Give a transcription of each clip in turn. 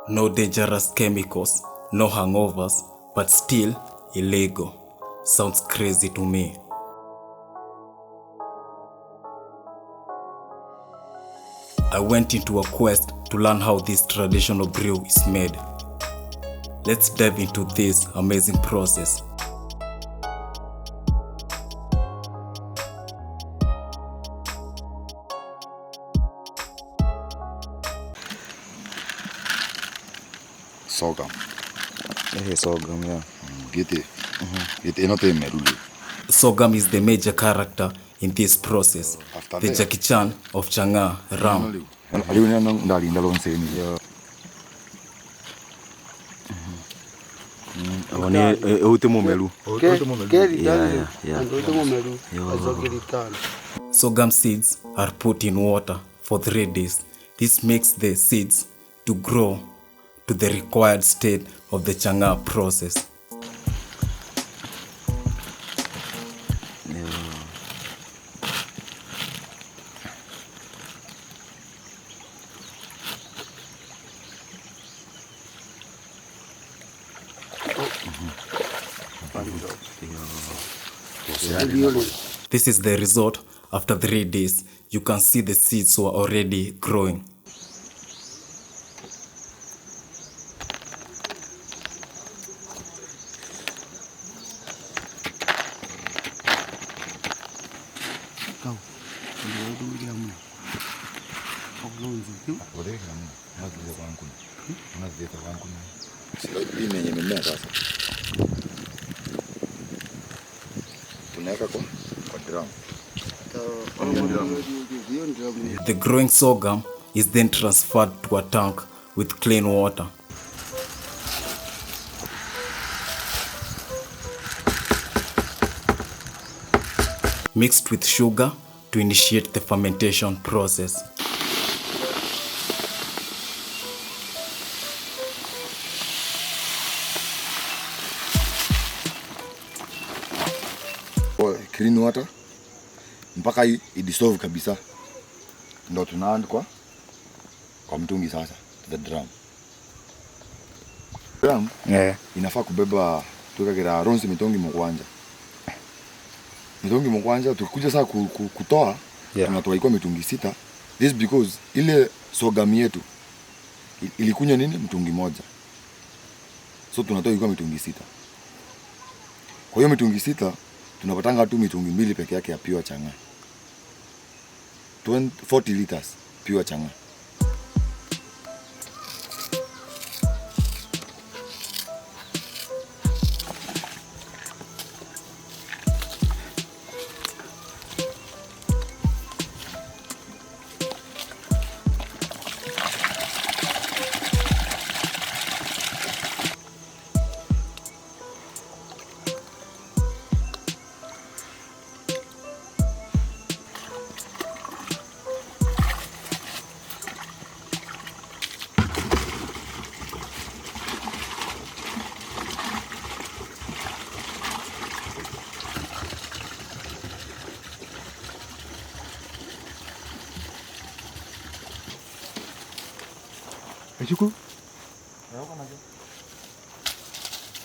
No dangerous chemicals, no hangovers, but still illegal. Sounds crazy to me. I went into a quest to learn how this traditional brew is made. Let's dive into this amazing process. Sorghum. Sorghum, yeah. Sorghum is the major character in this process. The Jackie Chan of Chang'an rum. Sorghum seeds are put in water for 3 days. This makes the seeds to grow to the required state of the Chang'an process. This is the result after 3 days. You can see the seeds were already growing. The growing sorghum is then transferred to a tank with clean water. Mixed with sugar to initiate the fermentation process. Clean water mpaka idissolve kabisa, ndo tunaanza kwa mtungi sasa, the drum. Inafaa kubeba tukagera ronsi mitungi mkwanja tukikuja sasa kutoa, tunatoa iko mitungi 6. This because ile sorghum yetu ilikunywa mtungi moja, so tunatoa iko mitungi 6. Kwa hiyo mitungi 6 tunapatanga tu mitungi 2 peke yake ya pure Chang'an. 40 liters pure Chang'an.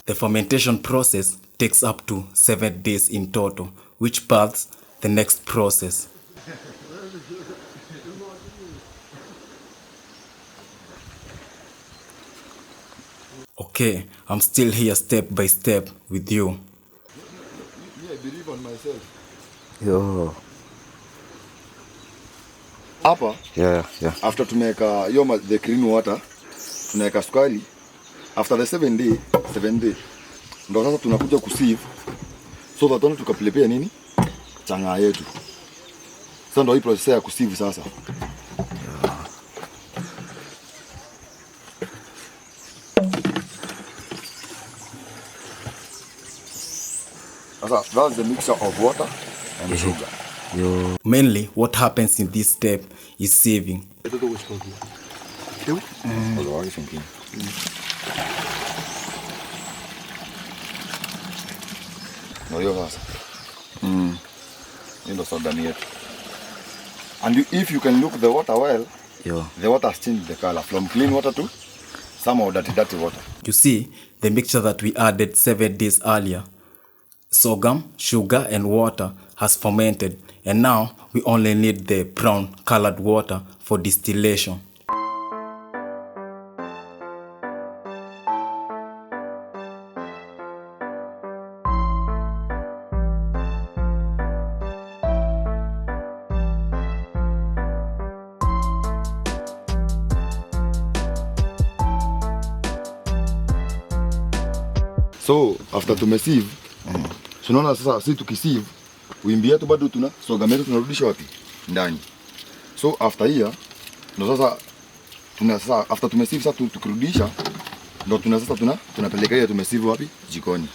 The fermentation process takes up to 7 days in total, which births the next process. Okay, I'm still here step by step with you. I believe on myself. Yo. Hapa? Yeah. After tumeka the clean water, tunaweka sukari. After the 7 day, ndo sasa tunakuja kusieve. So that tukaprepare Chang'an yetu. Sasa ndo hii process ya kusieve sasa. That's the mixture of water and sugar. Mainly, what happens in this step is sieving. And if you can look the water well, the water has changed the color from clean water to some of dirty water. You see, the mixture that we added 7 days earlier, sorghum, sugar and water has fermented, and now we only need the brown colored water for distillation. So after tumesieve, tunaona sasa sisi tukisieve, wimbi yetu bado tuna sorghum yetu tunarudisha wapi? Ndani. So after here ndo sasa after tumesieve sasa tukirudisha ndo tunapeleka ile tumesieve wapi? Jikoni.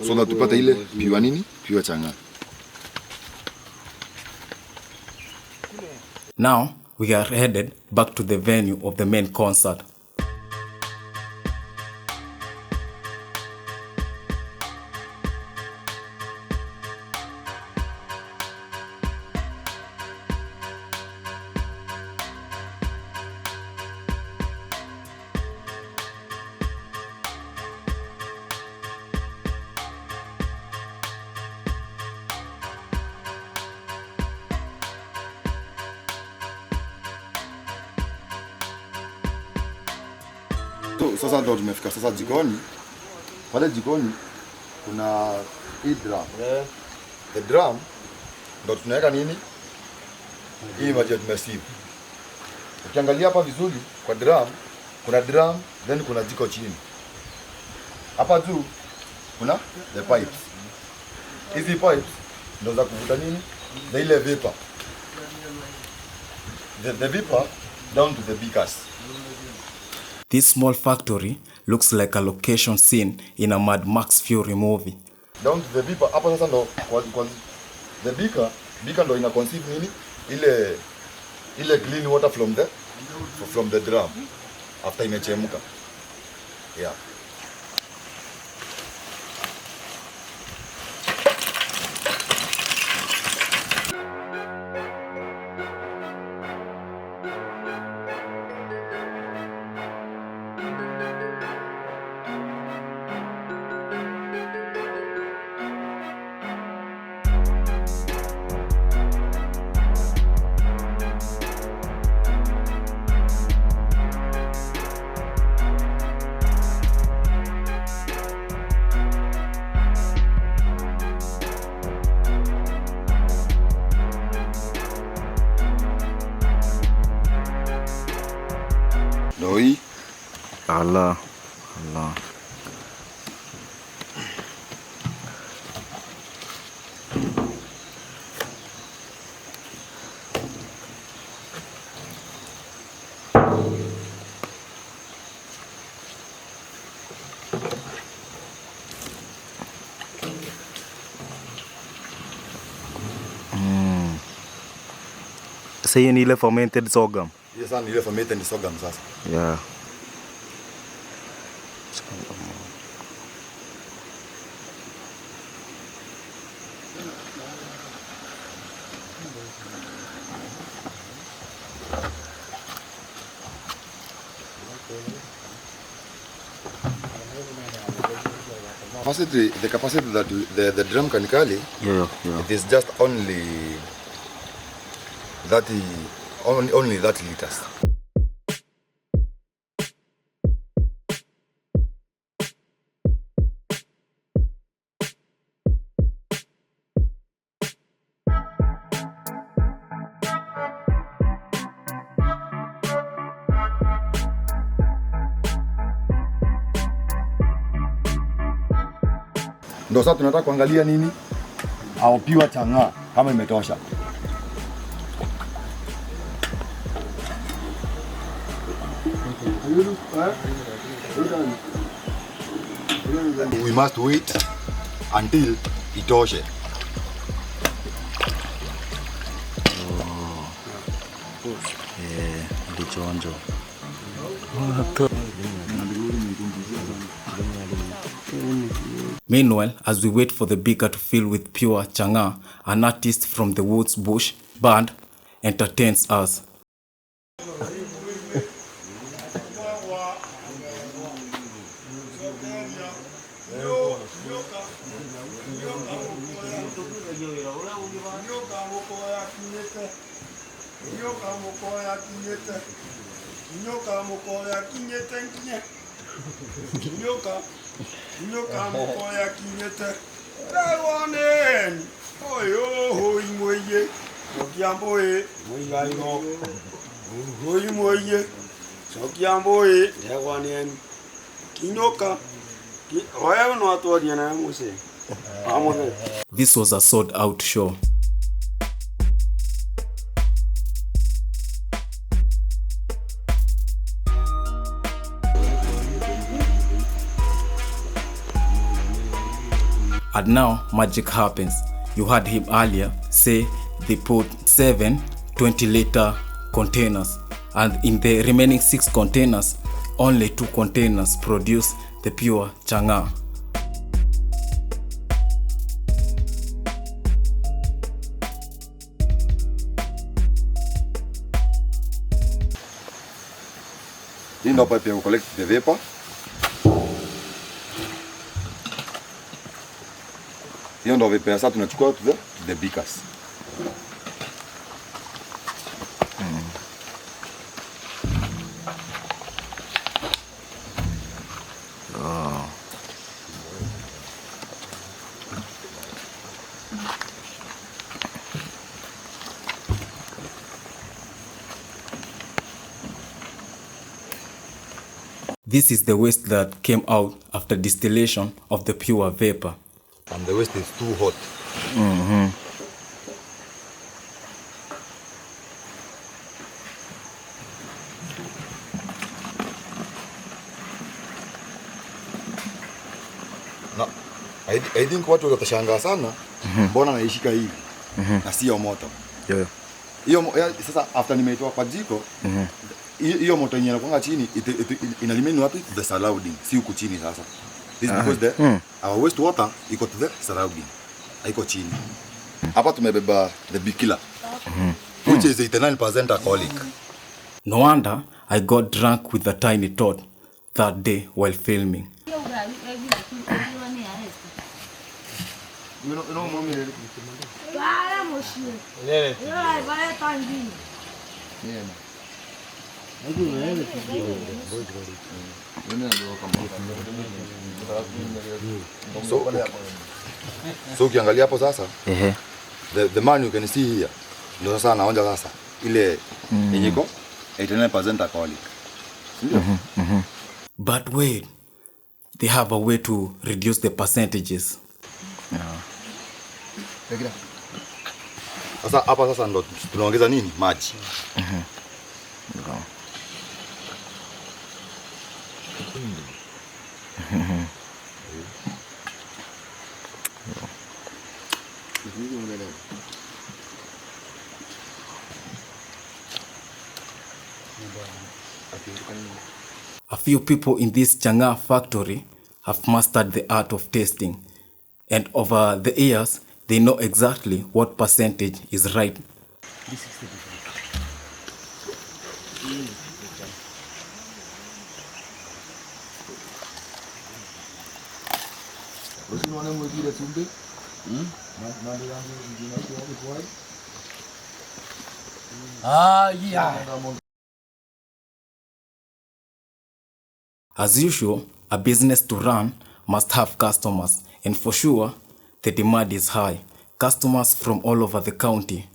So that tupate ile pure nini? Pure chang'aa. Now we are headed back to the venue of the main concert. So sasa ndo tumefika sasa jikoni. Pale jikoni kuna hii drum. The drum ndo tunaweka nini? Hii maji ya tumesieve. Ukiangalia hapa vizuri kwa drum, kuna drum then kuna jiko chini. Hapa juu kuna the pipes. Hizi pipes ndo za kuvuta nini? Na ile vapor. The vapor down to the beakers. This small factory looks like a location scene in a Mad Max Fury movie. Down to the beaker, hapa sasa ndo kwa the beaker ndo ina conceive nini? Ile clean water from the drum after imechemka. Yeah. Doi. Allah. Sasa hii ni ile fermented sorghum. Yes, ni ile fermented sorghum sasa. Yeah. The capacity that the drum can carry, it is just only 30 liters. Ndio sasa tunataka kuangalia nini? Au pure chang'aa kama imetosha. We must wait until itoshe. Ndichonjo. Meanwhile, as we wait for the beaker to fill with pure chang'aa, an artist from the Woods Bush band entertains us. This was a sold out show. And now magic happens. You heard him earlier say they put 7 20-liter containers, and in the remaining 6 containers, only 2 containers produce the pure chang'aa. Hii ndo pipe ya collect the vapor. Hiyo ndo vapor sasa tunachukua to the beakers. This is the waste that came out after distillation of the pure vapor. And the waste is too hot. Na I think watu watashangaa sana mbona naishika hivi na sio moto. Hiyo sasa after nimeitoa kwa jiko hiyo moto yenyewe inakuwa chini inalimeni wapi? The surrounding, si huko chini sasa. This because our waste water iko to the surrounding, haiko chini. Hapa tumebeba the big killer, which is 89% alcoholic. No wonder I got drunk with a tiny tot that day while filming. So ukiangalia hapo sasa, the man you can see here, ndio sasa anaonja sasa ile yenye iko 89% alcoholic. But wait, they have a way to reduce the percentages. Sasa hapa sasa ndo tunaongeza nini? Maji. A few people in this chang'aa factory have mastered the art of tasting, and over the years they know exactly what percentage is right. As usual, a business to run must have customers, and for sure, the demand is high. Customers from all over the county.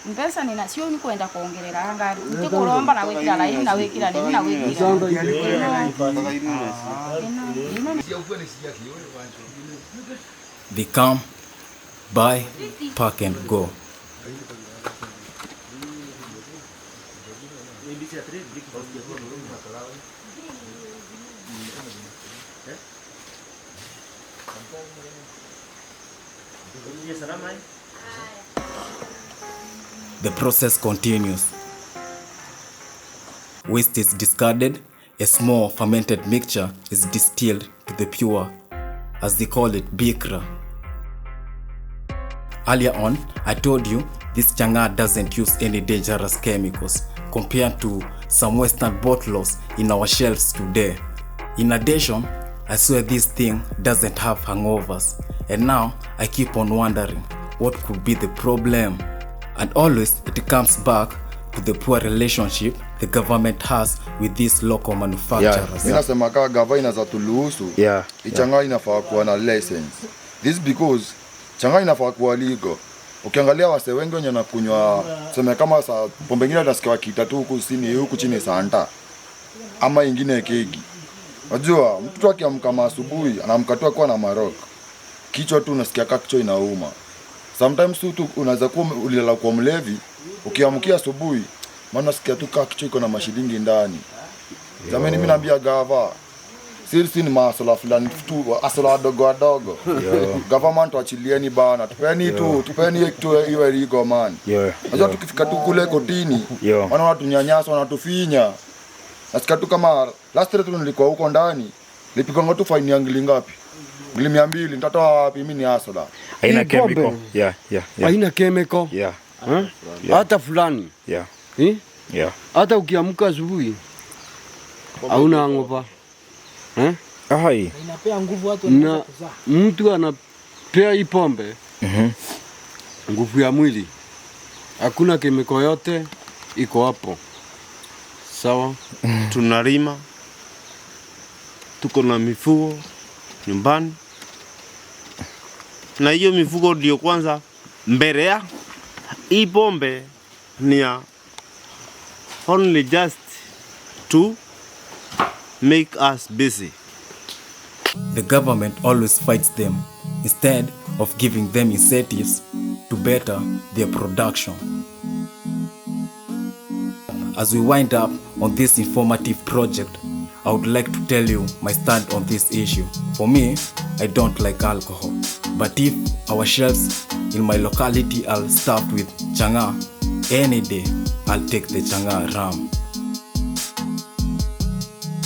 Mpesa nina sio ni kwenda kuongelea ngari. Ntikulomba na wekira laini na wekira nini na wekira. They come, buy, pack and go. The process continues. Waste is discarded, a small fermented mixture is distilled to the pure, as they call it, bikra. Earlier on, I told you this changa doesn't use any dangerous chemicals compared to some Western bottles in our shelves today. In addition, I swear this thing doesn't have hangovers, and now I keep on wondering what could be the problem. And always it comes back to the poor relationship the government has with these local manufacturers. Mimi nasema kama gava inaweza tuluhusu. Changa inafaa kuwa na license. This because changa inafaa kuwa legal. Ukiangalia wase wengi wenye wanakunywa sema kama saa pombe nyingine utasikia wakiita tu huku chini Santa ama ingine kegi. Unajua mtu akiamka asubuhi anaamka tu kwa na marok. Kichwa tu unasikia kama kichwa inauma. Sometimes tu unaweza kuwa ulilala kwa mlevi, ukiamkia asubuhi maana unasikia tu kama kichwa iko na mashilingi ndani. Zamani mimi naambia gava sisi ni masuala fulani tu asala dogo. Government wachilieni bana. Tupeni tu iwe legal man. Unajua tukifika tu kule kotini, wana watu nyanyasa, wanatufinya. Nasikia tu kama last year tu nilikuwa huko ndani, nilipigwa tu fine ya shilingi ngapi? Shilingi 200, nitatoa wapi mimi ni asala. Haina chemical. Haina chemical. Hata fulani. Hata ukiamka asubuhi hauna ngopa. Inapea nguvu watu wanaweza kuzaa. Mtu anapea hii pombe nguvu ya mwili. Hakuna kemiko yote iko hapo. Sawa? Tunalima. Tuko na mifugo nyumbani. Na hiyo mifugo ndio kwanza mbele ya hii pombe ni ya only just to make us busy. The government always fights them instead of giving them incentives to better their production. As we wind up on this informative project, I would like to tell you my stand on this issue. For me, I don't like alcohol. But if our shelves in my locality are stuffed with changa, any day I'll take the changa rum.